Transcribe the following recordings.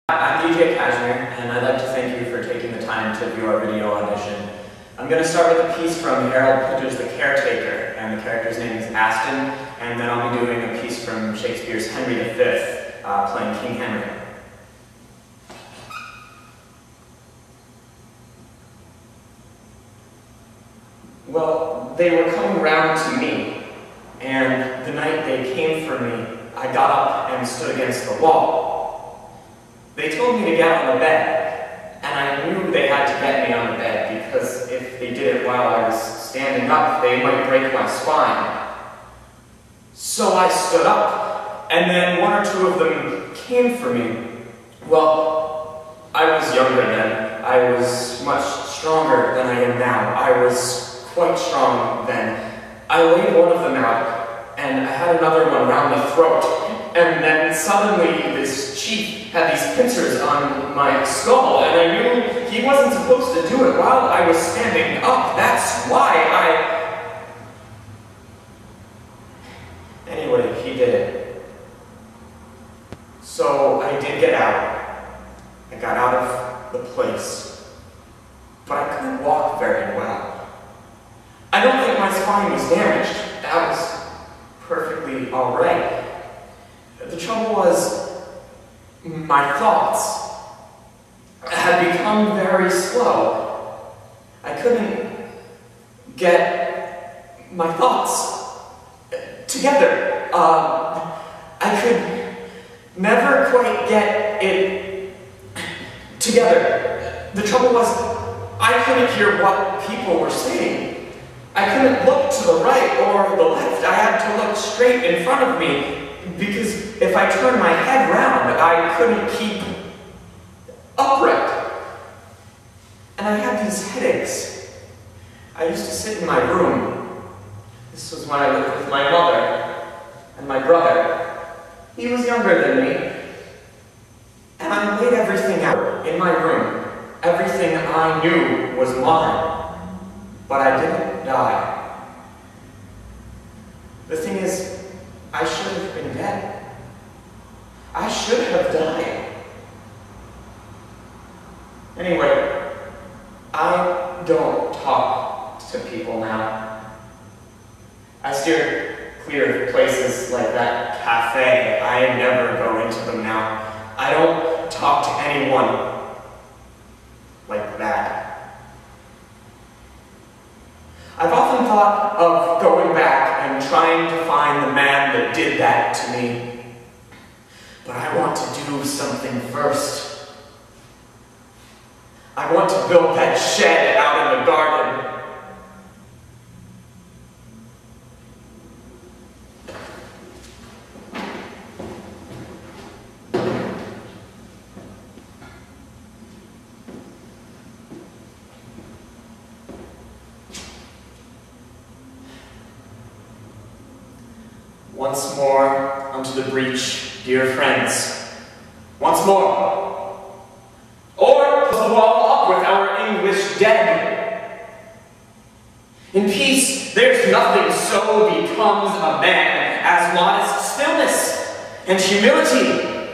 I'm DJ Cashmere, and I'd like to thank you for taking the time to view our video audition. I'm going to start with a piece from Harold Pinter's The Caretaker, and the character's name is Aston, and then I'll be doing a piece from Shakespeare's Henry V, playing King Henry. Well, they were coming round to me, and the night they came for me, I got up and stood against the wall. They told me to get on the bed, and I knew they had to get me on the bed because if they did it while I was standing up, they might break my spine. So I stood up, and then one or two of them came for me. Well, I was younger then. I was much stronger than I am now. I was quite strong then. I laid one of them out, and I had another one round the throat, and then suddenly this chief had these pincers on my skull, and I knew he wasn't supposed to do it while I was standing up. That's why Anyway, he did it. So I did get out. I got out of the place, but I couldn't walk very well. I don't think my spine was damaged. That was perfectly all right. The trouble was, my thoughts had become very slow. I couldn't get my thoughts together. I could never quite get it together. The trouble was, I couldn't hear what people were saying. I couldn't look to the right or the left. I had to look straight in front of me, because if I turned my head round, I couldn't keep upright. And I had these headaches. I used to sit in my room. This was when I lived with my mother and my brother. He was younger than me. And I laid everything out in my room. Everything I knew was mine. But I didn't die. The thing is, I should have been dead. I should have died. Anyway, I don't talk to people now. I steer clear of places like that cafe. I never go into them now. I don't talk to anyone like that. I've often thought of going back and trying to find the man that did that to me. But I want to do something first. I want to build that shed out in the garden. Once more unto the breach, dear friends. Once more. Or close the wall up with our English dead. In peace, there's nothing so becomes a man as modest stillness and humility.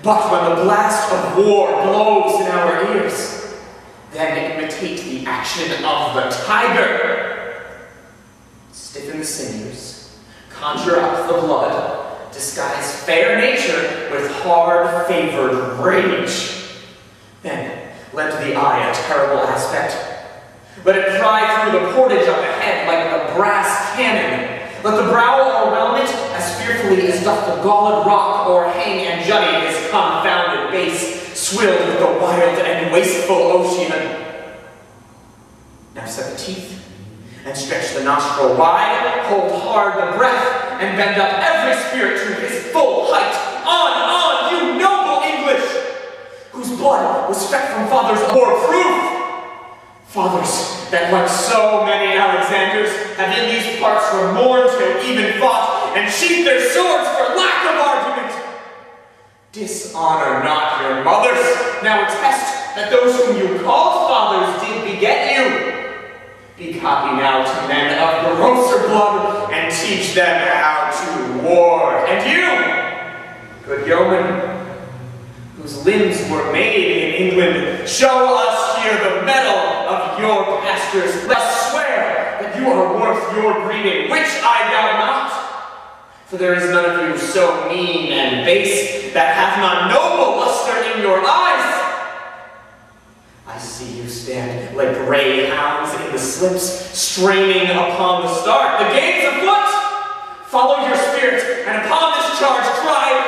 But when the blast of war blows in our ears, then imitate the action of the tiger. Stiffen the sinews. Conjure up the blood, disguise fair nature with hard-favored rage. Then lend the eye a terrible aspect. Let it pry through the portage of the head like a brass cannon. Let the brow o'erwhelm it as fearfully as doth the galled rock o'erhang and jutty his confounded base, swilled with the wild and wasteful ocean. Now set the teeth, and stretch the nostril wide, hold hard the breath, and bend up every spirit to his full height. On, you noble English, whose blood was fecked from fathers war-proof. Fathers that, like so many Alexanders, have in these parts were mourned till even fought, and sheathed their swords for lack of argument. Dishonor not your mothers. Now attest that those whom you called fathers did beget you. Be copy now to men of grosser blood, and teach them how to war. And you, good yeoman, whose limbs were made in England, show us here the mettle of your pastures. Let us swear that you are worth your breeding, which I doubt not. For there is none of you so mean and base that hath not noble luster in your eyes. I see you stand like gray hounds in the slips, straining upon the start. The game's afoot! Follow your spirit, and upon this charge cry